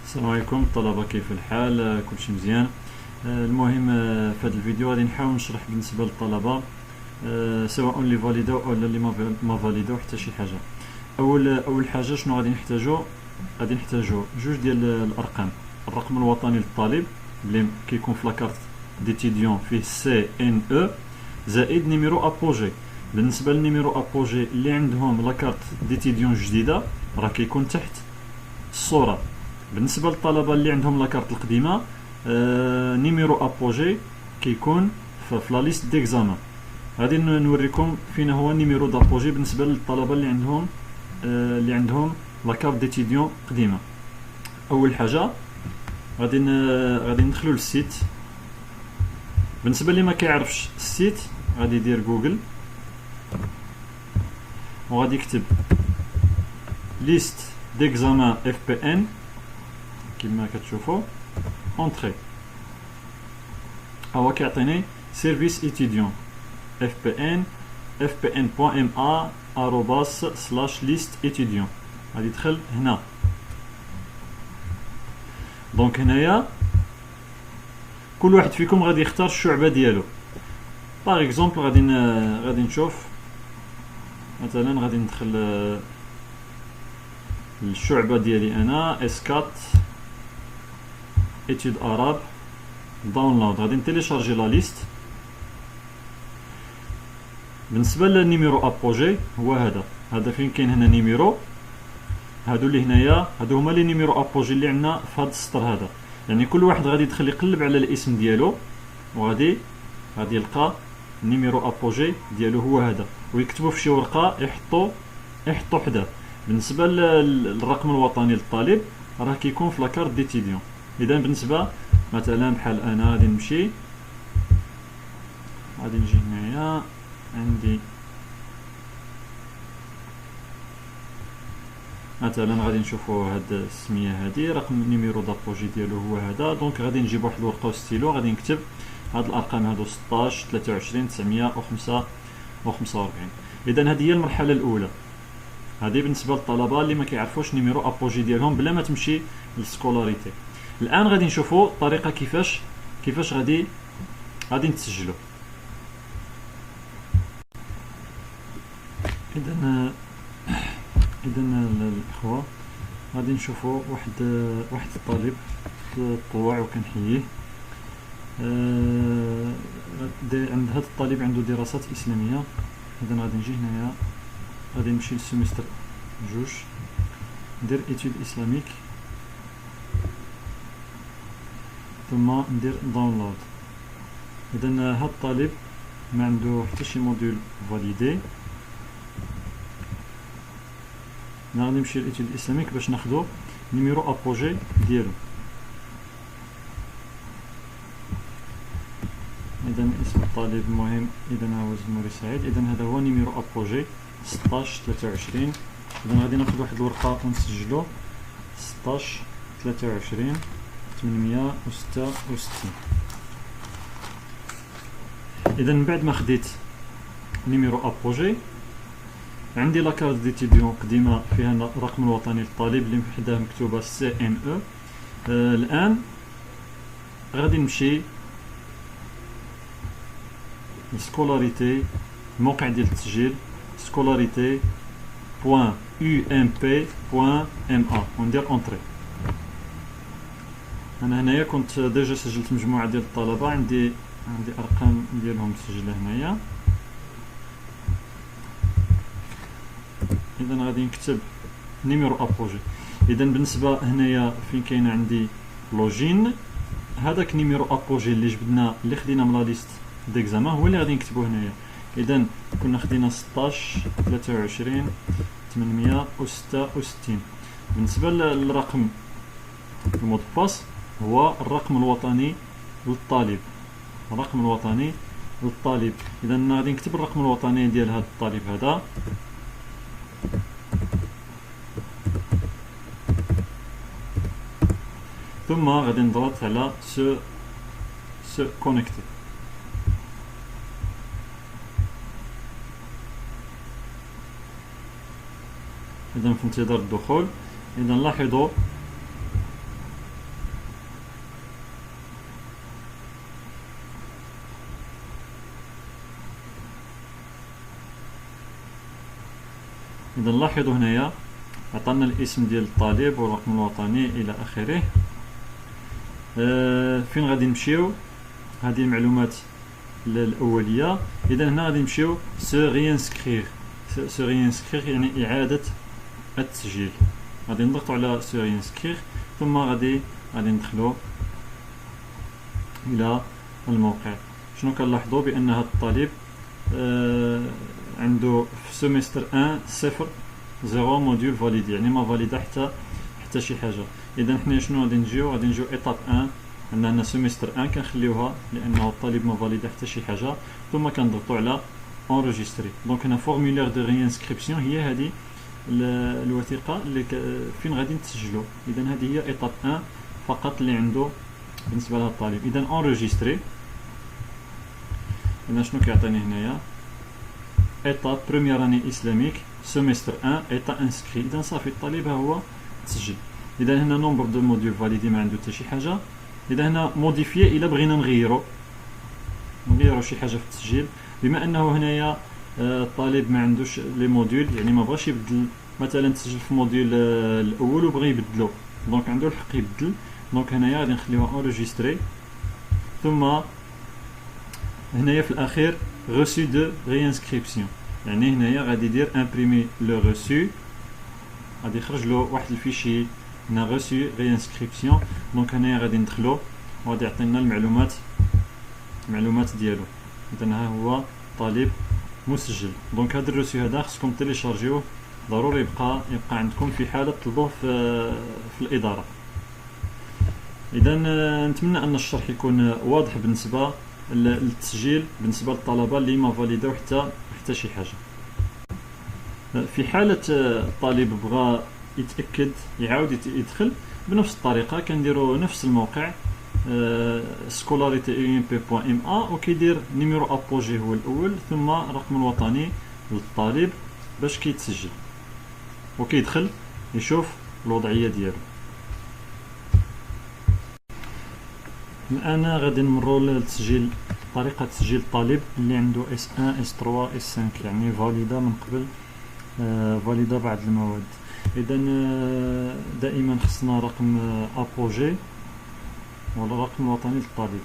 السلام عليكم الطلبة، كيف الحال؟ كلشي مزيان. المهم في هذا الفيديو غادي نحاول نشرح بالنسبة للطلبة سواء اللي فاليداو او اللي ما فاليداو حتى شي حاجة. اول حاجة شنو غادي نحتاجو جوج ديال الارقام: الرقم الوطني للطالب اللي كيكون في لاكارت ديتيديون فيه سي ان او زائد نيميرو ابوجي. بالنسبة للنيميرو ابوجي اللي عندهم لاكارت ديتيديون جديدة راه كيكون تحت الصورة. بالنسبة للطلبة اللي عندهم لاكارت القديمة نيميرو ابوجي كيكون في لا ليست ديكزامان. غادي نوريكم فين هو النيميرو دابوجي بالنسبة للطلبة اللي عندهم لاكارت ديتيديون قديمة. أول حاجة غادي ندخلو للسيت. بالنسبة اللي ما كيعرفش السيت غادي يدير جوجل وغادي يكتب ليست ديكزامان اف بي ان كما كتشوفوا اونتري. هو كيعطيني سيرفيس ايتيديون اف بي ان fpn.ma /list étudiant. غادي يدخل هنا. دونك هنايا كل واحد فيكم غادي يختار الشعبة ديالو. باغ اكزومبل غادي نشوف مثلا غادي ندخل الشعبة ديالي انا اسكات étude arabe داونلود. غادي نتيليشارجي لا ليست. بالنسبه للنيميرو ابوجي هو هذا فين كاين هنا نيميرو. هادو اللي هنايا هادو هما لي نيميرو ابوجي اللي عندنا في هذا السطر هذا. يعني كل واحد غادي يدخل يقلب على الاسم ديالو وغادي يلقى النيميرو ابوجي ديالو هو هذا، ويكتبوا في شي ورقه يحطوا حداه. بالنسبه للرقم الوطني للطالب راه كيكون في لاكارت ديتيديون. اذا بالنسبه مثلا بحال انا غادي نمشي غادي نجي هنايا عندي مثلا غادي نشوفوا هاد السميه هادي رقم نيميرو دابوجي ديالو هو هذا. دونك غادي نجيب واحد الورقه وستيلو غادي نكتب هاد الارقام هادو 16 23 945. اذا هذه هي المرحله الاولى. هذه بالنسبه للطلبه اللي ما كيعرفوش نيميرو ابوجي ديالهم بلا ما تمشي للسكولاريتي. الان غادي نشوفوا الطريقه كيفاش غادي نتسجلوا. اذا الاخوه غادي نشوفوا واحد الطالب تطوع وكنحييه. عند هذا الطالب عنده دراسات اسلاميه. اذا غادي نجي هنايا غادي نمشي للسيمستر 2 ندير ايتود اسلاميك ثم ندير داونلود. اذا هذا الطالب ما عنده حتى شي موديول فاليدي. غادي نمشي للايتود الاسلاميك باش ناخذو نيميرو ابوجي ديالو. اذا اسم الطالب المهم اذا هو زموري سعيد. اذا هذا هو نيميرو ابوجي 16 23. اذا غادي ناخذ واحد الورقه ونسجلو 16 23 866. اذا من بعد ما خديت نيميرو ابوجي عندي لاكارت ديتيديون قديمه فيها الرقم الوطني للطالب اللي حداه مكتوبه سي ان او. الان غادي نمشي لسكولاريتي، الموقع ديال التسجيل scolarité.ump.ma وندير اونطري. انا هنايا كنت ديجا سجلت مجموعه ديال الطلبه، عندي ارقام ديالهم مسجله هنايا. اذا غادي نكتب نيميرو ابوجي. اذا بالنسبه هنايا فين كاين عندي لوجين، هذاك نيميرو ابوجي اللي خدينا من لا ليست ديكزامان هو اللي غادي نكتبو هنايا. اذا كنا خدينا 16 23 866. بالنسبه للرقم المود باس هو الرقم الوطني للطالب. اذا غادي نكتب الرقم الوطني ديال هذا الطالب هذا. ثم غادي نضغط على سو كونيكتي. اذا في انتظار الدخول. اذا لاحظوا اذا لاحظوا هنايا عطانا الاسم ديال الطالب والرقم الوطني الى اخره. فين غادي نمشيو؟ هذه المعلومات الاوليه. اذا هنا غادي نمشيو سو ريانسكريغ. سو ريانسكريغ يعني اعاده التسجيل. غادي نضغطوا على سو ريانسكريغ ثم غادي ندخلوا الى الموقع. شنو كنلاحظوا؟ بان هذا الطالب عنده في سيمستر 1 0 موديول فاليدي، يعني ما فاليدا حتى شي حاجه. اذا حنا شنو غادي نجيو ايطاب 1. عندنا هنا سيمستر 1 كنخليوها لانه الطالب ما فاليدا حتى شي حاجه، ثم كنضغطوا على انريجستري. دونك هنا فورمولير دو ريانسكريبسيون هي هذه الوثيقه اللي فين غادي نتسجلوا. اذا هذه هي ايطاب 1 فقط اللي عنده بالنسبه لهذا الطالب. اذا انريجستري. اذا شنو كيعطيني هنايا؟ ايطاب بروميير اني اسلاميك سيمستر 1 ايطا انسكري. اذا صافي الطالب ها هو تسجل. اذا هنا نومبر دو موديول فاليدي ما عنده حتى شي حاجه. اذا هنا موديفيي الا بغينا نغيرو شي حاجه في التسجيل، بما انه هنايا الطالب ما عندوش لي موديول، يعني ما بغاش يبدل مثلا تسجل في الموديول الاول وبغى يبدلو، دونك عنده الحق يبدل. دونك هنايا غادي نخليوها انريجستري، ثم هنايا في الاخير reçu de réinscription، يعني هنايا غادي يدير امبريمي لو reçu، غادي يخرج له واحد الفيشي هنا reçu réinscription. دونك هنايا غادي ندخلو وغادي يعطينا المعلومات ديالو. اذا ها هو طالب مسجل. دونك هذا الرسو هذا خصكم تيليشارجيوه، ضروري يبقى عندكم في حاله طلبوه في الاداره. اذا نتمنى ان الشرح يكون واضح بالنسبه للتسجيل بالنسبه للطلبه اللي ما فاليداو حتى شي حاجه. في حاله الطالب بغى يتاكد يعاود يدخل بنفس الطريقه كنديروا نفس الموقع scolarité.ump.ma وكيدير نيميرو ابوجي هو الاول، ثم الرقم الوطني للطالب باش كيتسجل وكيدخل يشوف الوضعيه ديالو. الان غادي نمروا للتسجيل، طريقه تسجيل الطالب اللي عنده S1 S3 S5 يعني فاليدا من قبل فاليدا بعض المواد. اذا دائما خصنا رقم ابوجي ولا الرقم الوطني للطالب.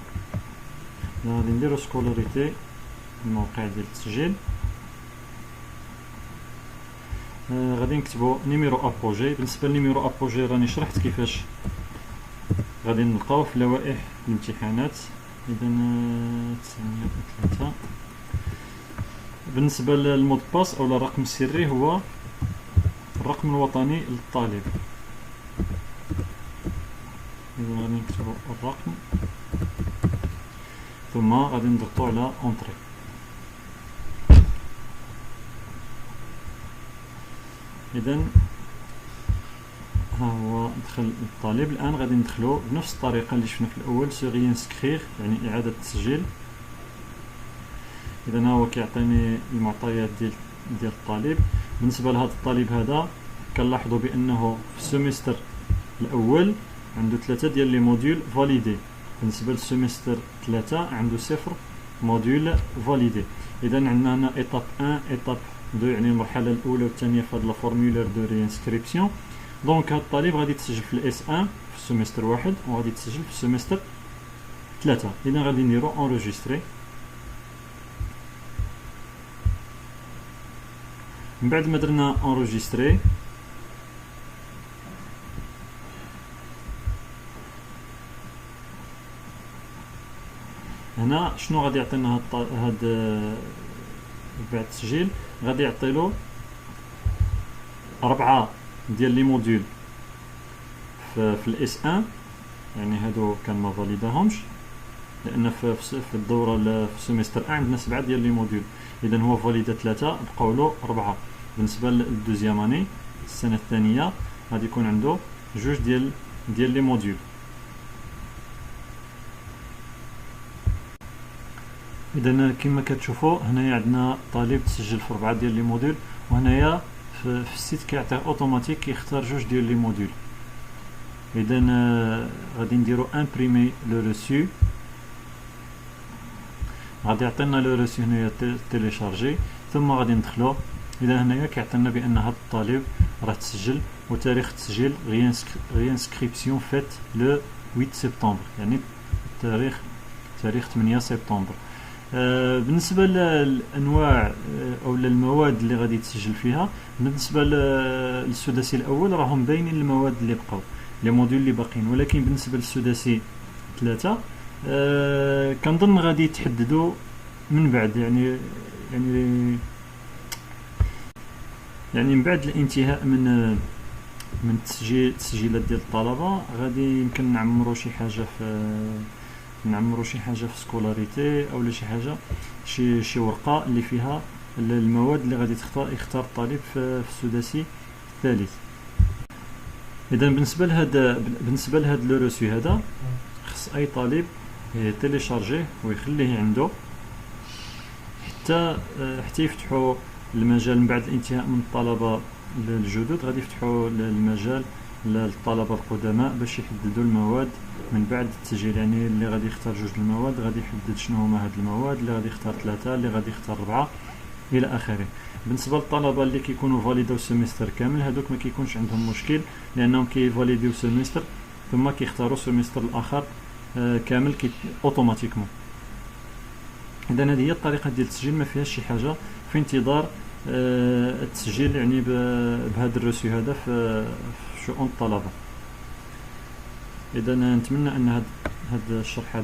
غادي نديرو سكولاريتي الموقع ديال التسجيل، غادي نكتبو نيميرو ابوجي. بالنسبه لنيميرو ابوجي راني شرحت كيفاش غادي نلقاوه في لوائح الامتحانات. اذا 903. بالنسبه للمود باس او الرقم السري هو الرقم الوطني للطالب. إذا غادي نكتبو الرقم ثم غادي نضغطو على اونطري. إذا ها هو دخل الطالب. الآن غادي ندخلو بنفس الطريقة اللي شفنا في الأول، سو ريانسكريغ يعني إعادة التسجيل. إذا ها هو كيعطيني المعطيات ديال الطالب. بالنسبة لهذا الطالب هذا كنلاحظوا بأنه في السيمستر الأول عنده 3 ديال لي موديول فاليدي، بالنسبه للسيمستر 3 عنده 0 موديول فاليدي. اذا عندنا هنا ايطاب 1 ايطاب 2 يعني المرحله الاولى والثانيه في هذا الفورمولير دو ريانسكريبسيون. دونك هذا الطالب غادي يتسجل في الاس 1 في السيمستر 1 وغادي يتسجل في السيمستر 3. اذا غادي نديرو انريجستري. من بعد ما درنا انريجستري هنا شنو غادي يعطينا هاد بعد التسجيل؟ غادي يعطيلو 4 ديال لي موديول في الاس 1، يعني هادو كان ما فاليداهمش لان في الدوره في السيمستر 1 عندنا 7 ديال لي موديول. اذا هو فاليدا 3 بقاولو 4. بالنسبه للدوزيام اني السنه الثانيه غادي يكون عنده 2 ديال لي موديول. اذا كما كتشوفوا هنايا عندنا طالب تسجل في 4 ديال لي موديول، وهنايا في السيت كيعطيه اوتوماتيك كيختار 2 ديال لي موديول. اذا غادي نديرو امبريمي لو ريسو، غادي يعطينا لو ريسو هنايا تيليشارجي، ثم غادي ندخلو اذا هنايا كيعطينا بان هذا الطالب راه تسجل، وتاريخ التسجيل ريانسكريبسيون فات لو 8 سبتمبر، يعني تاريخ 8 سبتمبر. بالنسبه للانواع او المواد اللي غادي تسجل فيها، بالنسبه للسداسي الاول راهم باينين المواد اللي بقاو، لي موديول اللي باقيين، ولكن بالنسبه للسداسي 3 كنظن غادي يتحددوا من بعد، يعني من بعد الانتهاء من التسجيلات ديال الطلبه، غادي يمكن نعمروا شي حاجه في سكولاريتي، او شي حاجه، شي ورقه اللي فيها المواد اللي غادي يختار الطالب في السداسي الثالث. اذا بالنسبه لهذا لو روسي هذا، خص اي طالب يتيليشارجيه ويخليه عنده حتى يفتحوا المجال من بعد الانتهاء من الطلبه الجدد، غادي يفتحوا المجال للطلبه القدماء باش يحددوا المواد من بعد التسجيل. يعني اللي غادي يختار 2 المواد غادي يحدد شنو هما هاد المواد، اللي غادي يختار 3، اللي غادي يختار 4 الى اخره. بالنسبه للطلبه اللي كيكونوا فاليداو السيمستر كامل، هذوك ما كيكونش عندهم مشكل، لانهم كيفاليديو سيمستر ثم كيختاروا السيمستر الاخر كامل اوتوماتيكمون. اذا هذه هي الطريقه ديال التسجيل، ما فيهاش شي حاجه في انتظار التسجيل، يعني بهذا الروسي هذا في شؤون الطلبه. اذا نتمنى ان هذا الشرح هذا